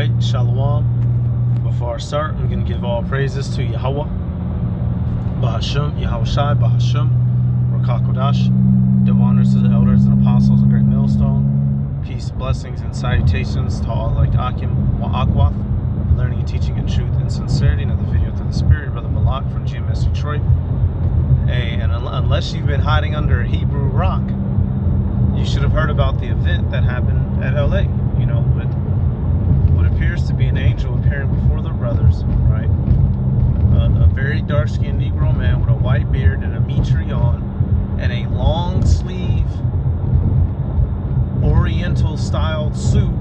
Alright, Shalom. Before I start, I'm going to give all praises to Yahweh, Bahasham, Yahushai, Bahasham, Rakakodash. Give honors to the elders and apostles of Great Millstone. Peace, blessings, and salutations to all like Akim Wa'akwath, learning and teaching in truth and sincerity. Another video through the Spirit, Brother Malak from GMS Detroit. Hey, and unless you've been hiding under a Hebrew rock, you should have heard about the event that happened at LA, you know, with what appears to be an angel appearing before the brothers, right? A very dark-skinned Negro man with a white beard and a mitre on, and a long sleeve Oriental-styled suit,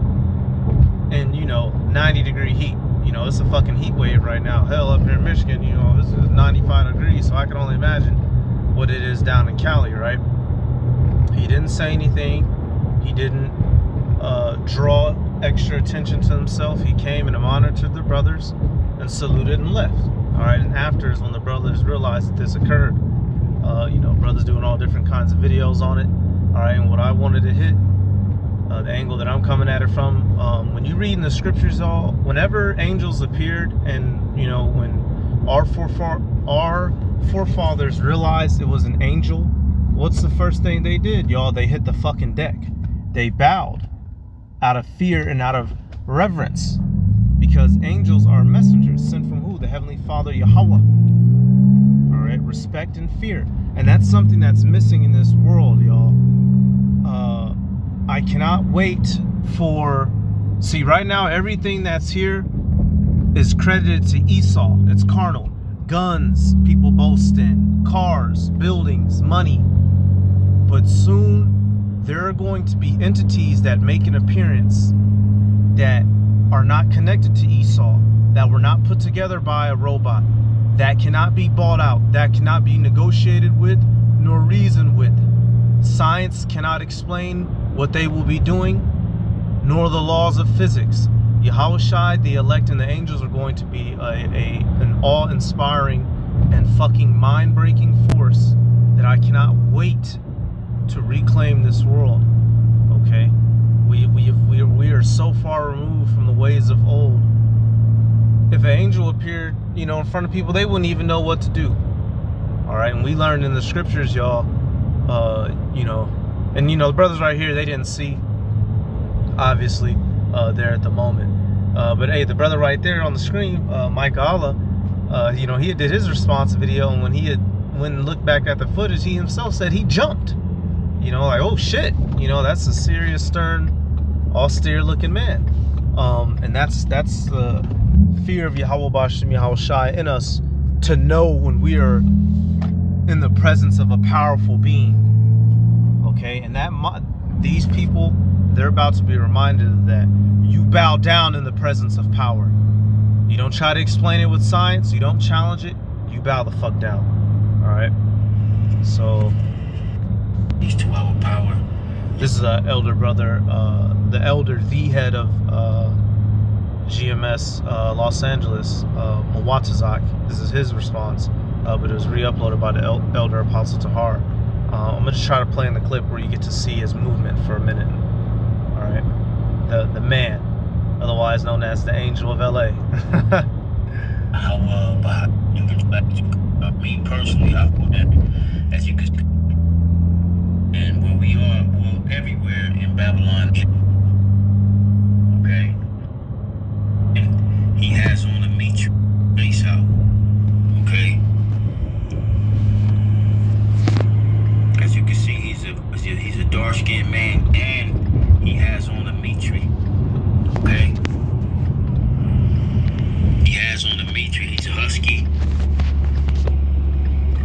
and, you know, 90-degree heat. You know, it's a fucking heat wave right now. Hell, up here in Michigan, you know, this is 95 degrees, so I can only imagine what it is down in Cali, right? He didn't say anything. He didn't draw extra attention to himself. He came and monitored the brothers and saluted and left. All right, and after is when the brothers realized that this occurred. You know, brothers doing all different kinds of videos on it. All right, and what I wanted to hit, the angle that I'm coming at it from, when you read in the scriptures, all whenever angels appeared, and you know, when our forefathers realized it was an angel, what's the first thing they did, y'all? They hit the fucking deck. They bowed out of fear and out of reverence, because angels are messengers sent from who? The Heavenly Father, Yahweh. All right, respect and fear, and that's something that's missing in this world, y'all. I cannot wait for. See, right now, everything that's here is credited to Esau. It's carnal. Guns, people boasting, cars, buildings, money. But soon, there are going to be entities that make an appearance that are not connected to Esau, that were not put together by a robot, that cannot be bought out, that cannot be negotiated with, nor reasoned with. Science cannot explain what they will be doing, nor the laws of physics. Yahushai, the elect, and the angels are going to be an awe-inspiring and fucking mind-breaking force that I cannot wait to reclaim this world. Okay, we are so far removed from the ways of old. If an angel appeared, you know, in front of people, they wouldn't even know what to do. All right, and we learned in the scriptures, y'all. You know, and you know, the brothers right here, they didn't see, obviously, there at the moment. But hey, the brother right there on the screen, Mike Allah, you know, he did his response video, and when he looked back at the footage, he himself said he jumped. You know, like, oh shit, you know, that's a serious, stern, austere-looking man. And that's the fear of Yahweh Bashim Yahushai in us, to know when we are in the presence of a powerful being. Okay, and these people, they're about to be reminded of that. You bow down in the presence of power. You don't try to explain it with science. You don't challenge it. You bow the fuck down. All right. So These 2 hour power. this is an elder brother, the head of GMS Los Angeles, Mwatazak. This is his response, but it was re-uploaded by the elder Apostle Tahar. I'm gonna just try to play in the clip where you get to see his movement for a minute. All right, the man, otherwise known as the Angel of LA. How me personally, I feel that, as you can see, and where we are, well, everywhere in Babylon, okay, and he has on a mitre face out, okay. As you can see, he's a dark-skinned man, and he has on a mitre, okay. He has on a mitre. He's a husky,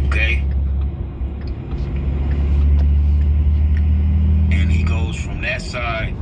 okay. And he goes from that side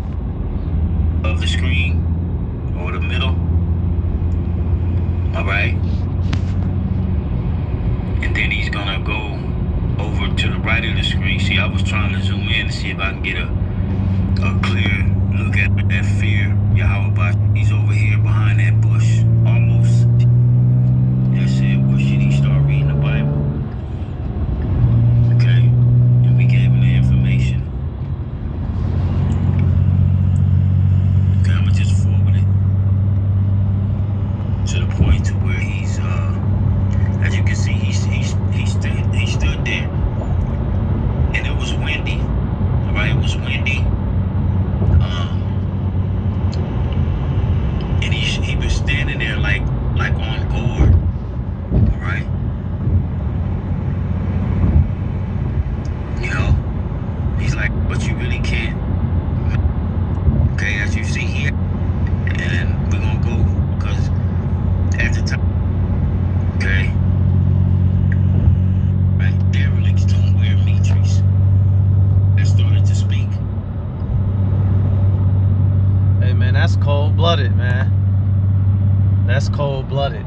man, that's cold-blooded, man. That's cold-blooded.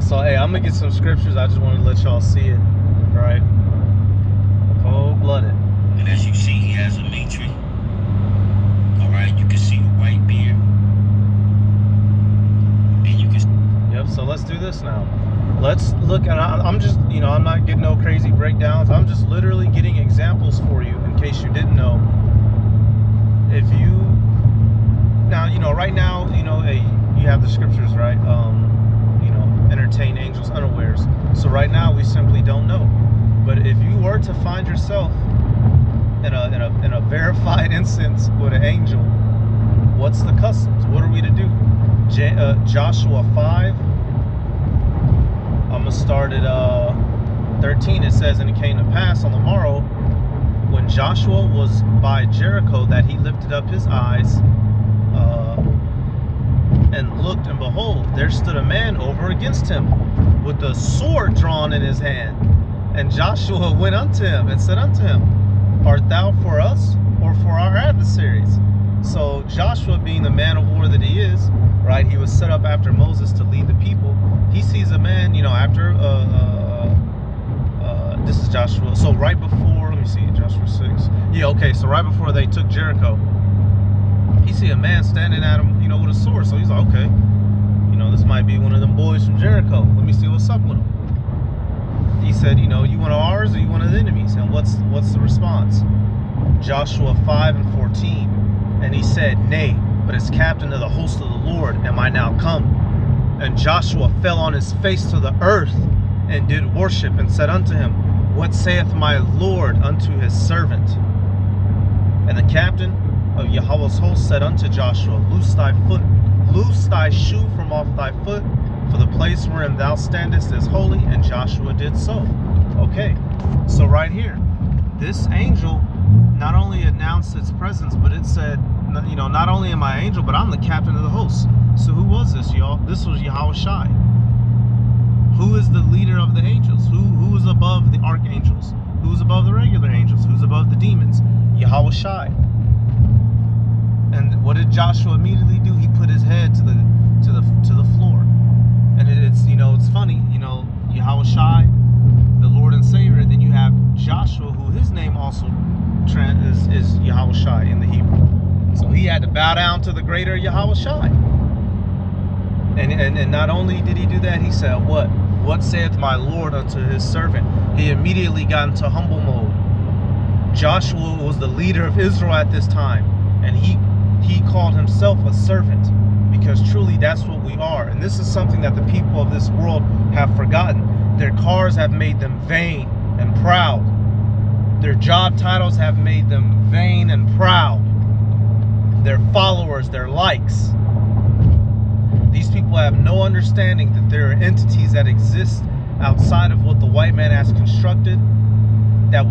So, hey, I'm going to get some scriptures. I just wanted to let y'all see it. Right? Cold-blooded. And as you see, he has a mitre. All right, you can see the white beard. And you can... Yep, so let's do this now. Let's look at, I'm just, I'm not getting no crazy breakdowns. I'm just literally getting examples for you in case you didn't know. If you, now, right now, hey, you have the scriptures, right? Entertain angels unawares. So right now we simply don't know. But if you were to find yourself in a verified instance with an angel, what's the customs? What are we to do? Joshua 5. I'm gonna start at 13. It says, and it came to pass on the morrow, when Joshua was by Jericho, that he lifted up his eyes and looked, and behold, there stood a man over against him with a sword drawn in his hand. And Joshua went unto him and said unto him, art thou for us or for our adversaries? So Joshua, being the man of war that he is, right, he was set up after Moses to lead the people. He sees a man, after this is Joshua. So right before, let me see, Joshua 6. Yeah, okay, so right before they took Jericho, he see a man standing at him, with a sword. So he's like, okay, this might be one of them boys from Jericho. Let me see what's up with him. He said, you one of ours or you one of the enemies? And what's the response? Joshua 5 and 14. And he said, nay, but as captain of the host of the Lord am I now come. And Joshua fell on his face to the earth and did worship, and said unto him, what saith my Lord unto his servant? And the captain of Yahweh's host said unto Joshua, loose thy shoe from off thy foot, for the place wherein thou standest is holy. And Joshua did so. Okay, so right here, this angel not only announced its presence, but it said, not only am I angel, but I'm the captain of the host. So who was this, y'all? This was Yahushai. Who is the leader of the angels? Who is above the archangels? Who's above the regular angels? Who's above the demons? Yahushai. And what did Joshua immediately do? He put his head to the floor. And it's it's funny, Yahushai, the Lord and Savior. Then you have Joshua, who his name also is Yahushai in the Hebrew. So he had to bow down to the greater Yahushai. And not only did he do that, he said, what saith my Lord unto his servant? He immediately got into humble mode. Joshua was the leader of Israel at this time, and he called himself a servant, because truly that's what we are. And this is something that the people of this world have forgotten. Their cars have made them vain and proud. Their job titles have made them vain and proud. Their followers, their likes. These people have no understanding that there are entities that exist outside of what the white man has constructed that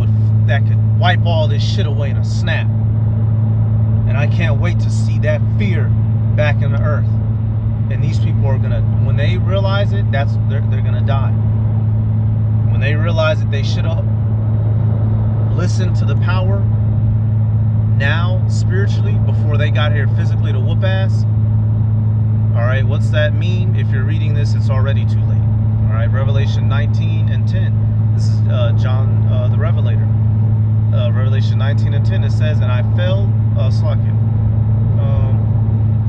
could wipe all this shit away in a snap. And I can't wait to see that fear back in the earth. And these people are gonna, when they realize it, they're gonna die. When they realize that they should have listened to the power now spiritually before they got here physically to whoop ass. All right, what's that mean? If you're reading this, it's already too late. All right, Revelation 19 and 10. This is John the Revelator. Revelation 19 and 10. It says, and I fell,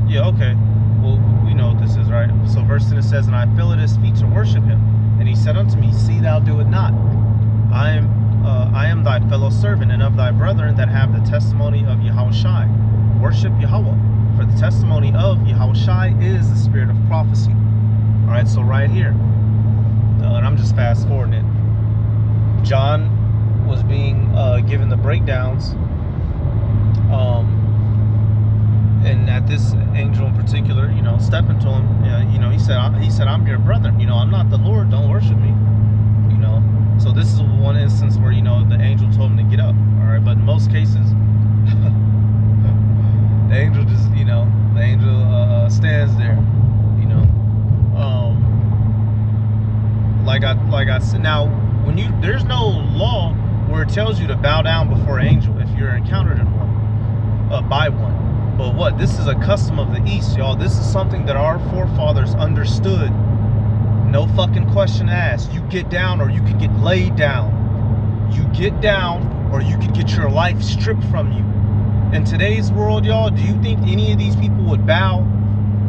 yeah, okay. Well, we know what this is, right? So verse 10, it says, and I fell at his feet to worship him. And he said unto me, see thou do it not. I am thy fellow servant and of thy brethren that have the testimony of Yahushai. Worship Yahweh. For the testimony of Yahushai is the spirit of prophecy. All right, so right here, and I'm just fast forwarding it. John was being given the breakdowns, and at this angel in particular, stepping to him, he said, I'm your brother. I'm not the Lord. Don't worship me. So this is one instance where the angel told him to get up. All right, but in most cases. The angel just, the angel stands there, like I said. Now, there's no law where it tells you to bow down before an angel if you're encountered in one, by one. But what? This is a custom of the East, y'all. This is something that our forefathers understood. No fucking question asked. You get down or you could get laid down. You get down or you could get your life stripped from you. In today's world, y'all, do you think any of these people would bow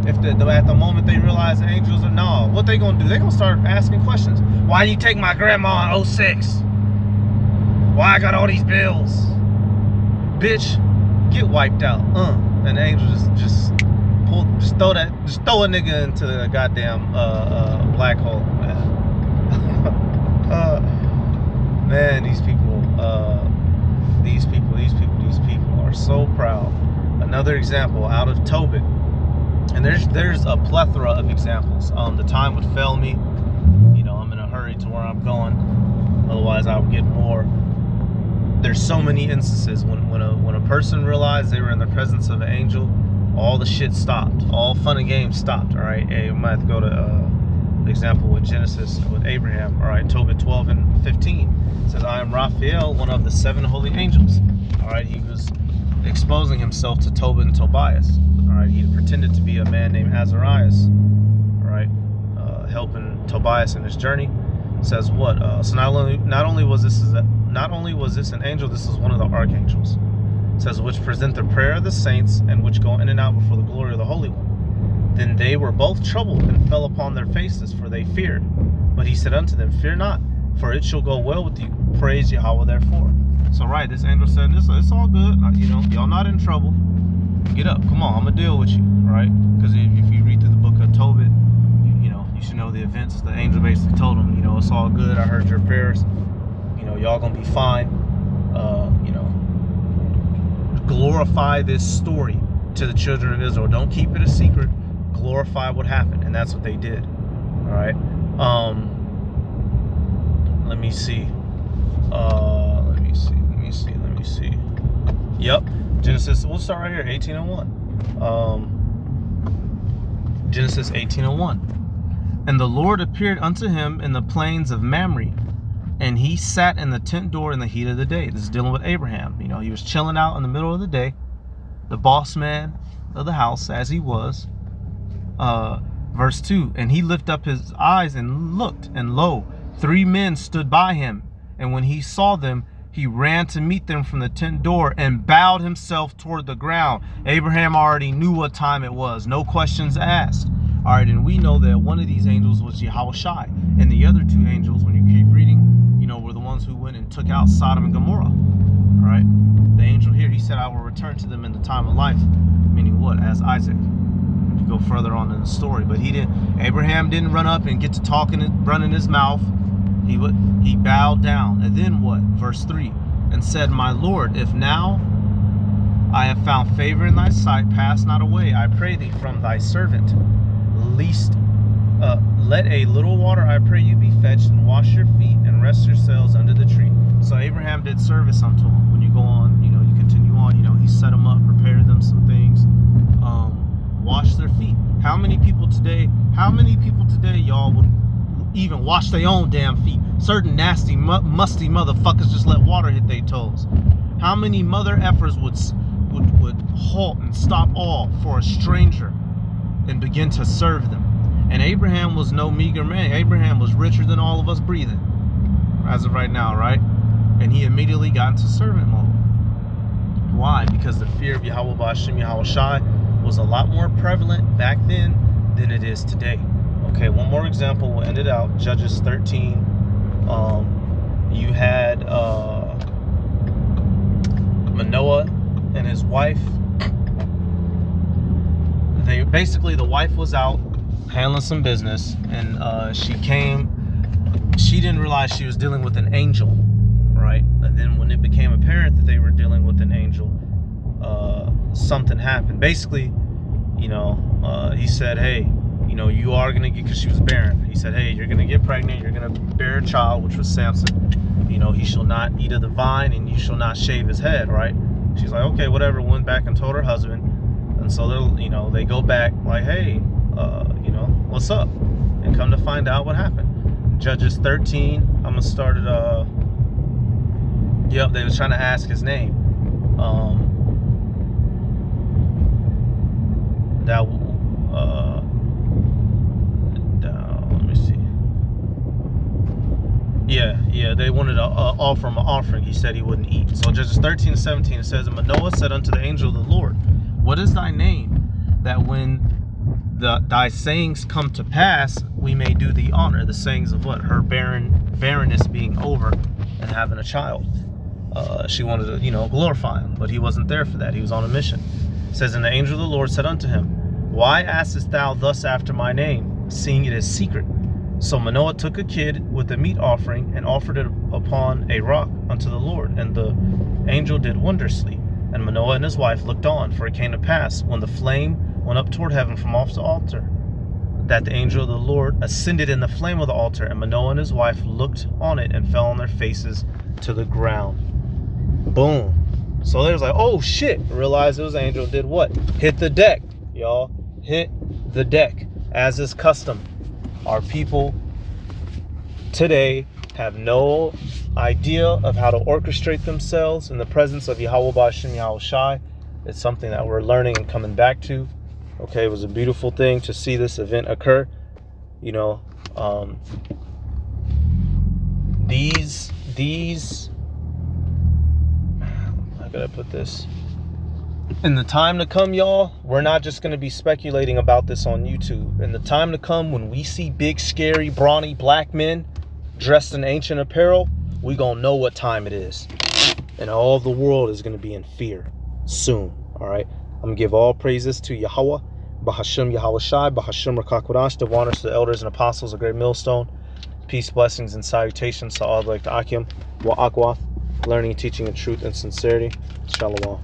if at the moment they realize the angels are? No. What they gonna do? They gonna start asking questions. Why you take my grandma in 06? Why I got all these bills? Bitch, get wiped out. And the angel just throw a nigga into the goddamn black hole, man. Man, these people are so proud. Another example out of Tobit, and there's a plethora of examples. The time would fail me. You know, I'm in a hurry to where I'm going. Otherwise, I would get more. There's so many instances when a person realized they were in the presence of an angel, all the shit stopped. All fun and games stopped. All right, hey, we might have to go to the example with Genesis with Abraham. All right, Tobit 12 and 15 says, "I am Raphael, one of the 7 holy angels." All right, he was exposing himself to Tobit and Tobias. All right, he pretended to be a man named Azarias. All right, helping Tobias in his journey. Says what? So not only was this an angel, this is one of the archangels. It says, which present the prayer of the saints and which go in and out before the glory of the Holy One. Then they were both troubled and fell upon their faces, for they feared. But he said unto them, fear not, for it shall go well with you. Praise Yahweh therefore. So right, this angel said, it's all good. You know, y'all not in trouble. Get up, come on, I'm gonna deal with you, right? Because if you read through the book of Tobit, you should know the events. The angel basically told him, it's all good. I heard your prayers. Y'all gonna be fine. Glorify this story to the children of Israel. Don't keep it a secret. Glorify what happened, and that's what they did. All right. Let me see. Let me see. Yep. Genesis. We'll start right here. 18:1. Genesis 18:1. And the Lord appeared unto him in the plains of Mamre, and he sat in the tent door in the heat of the day. This is dealing with Abraham. He was chilling out in the middle of the day, the boss man of the house as he was. Verse 2, and he lifted up his eyes and looked, and lo, 3 men stood by him. And when he saw them, he ran to meet them from the tent door and bowed himself toward the ground. Abraham already knew what time it was. No questions asked. All right, and we know that one of these angels was Yahushai, and the other 2 angels, when you keep reading, were the ones who went and took out Sodom and Gomorrah. All right, the angel here, he said, I will return to them in the time of life, meaning what? As Isaac. You go further on in the story, but Abraham didn't run up and get to talking and running his mouth. He bowed down, and then what? Verse 3, and said, my Lord, if now I have found favor in thy sight, pass not away, I pray thee, from thy servant. Let a little water, I pray you, be fetched, and wash your feet, and rest yourselves under the tree. So Abraham did service unto him. When you go on, you continue on, he set them up, prepared them some things, wash their feet. How many people today, y'all, would even wash their own damn feet? Certain nasty, musty motherfuckers just let water hit their toes. How many mother effers would halt and stop all for a stranger and begin to serve them? And Abraham was no meager man. Abraham was richer than all of us breathing as of right now, right? And he immediately got into servant mode. Why? Because the fear of Yahweh Ba'ashem Yahushai was a lot more prevalent back then than it is today. Okay, one more example, we'll end it out. Judges 13. You had Manoah and his wife. The wife was out handling some business, and she didn't realize she was dealing with an angel, right? And then when it became apparent that they were dealing with an angel, something happened. Basically, he said, hey, you are going to get, because she was barren. He said, hey, you're going to get pregnant, you're going to bear a child, which was Samson. He shall not eat of the vine, and you shall not shave his head, right? She's like, okay, whatever. Went back and told her husband. And so they go back like, hey, what's up? And come to find out what happened. Judges 13, I'm gonna start it. They was trying to ask his name. that let me see. Yeah, they wanted to offer him an offering. He said he wouldn't eat. So Judges 13:17, it says, and Manoah said unto the angel of the Lord, what is thy name, that when thy sayings come to pass, we may do thee honor? The sayings of what? Her barrenness being over and having a child. She wanted to, glorify him, but he wasn't there for that. He was on a mission. It says, and the angel of the Lord said unto him, why askest thou thus after my name, seeing it is secret? So Manoah took a kid with a meat offering and offered it upon a rock unto the Lord. And the angel did wondrously. And Manoah and his wife looked on, for it came to pass, when the flame went up toward heaven from off the altar, that the angel of the Lord ascended in the flame of the altar. And Manoah and his wife looked on it and fell on their faces to the ground. Boom. So they was like, oh shit. Realized it was an angel. Did what? Hit the deck, y'all. Hit the deck. As is custom, our people today have no idea of how to orchestrate themselves in the presence of Yahweh Ba'ashem Yahweh Shai. It's something that we're learning and coming back to. Okay, it was a beautiful thing to see this event occur. These I gotta put this in the time to come, y'all. We're not just going to be speculating about this on YouTube. In the time to come, when we see big, scary, brawny black men dressed in ancient apparel, we gonna know what time it is, and all of the world is going to be in fear soon. All right, I'm gonna give all praises to Yahweh Ba'ashem Yahweh Shai, Ba'ashem Rakakwadash, the honors to the elders and apostles of Great Millstone. Peace, blessings, and salutations to all like the Akim, Wa Akwath, learning, teaching in truth and sincerity. Shalom.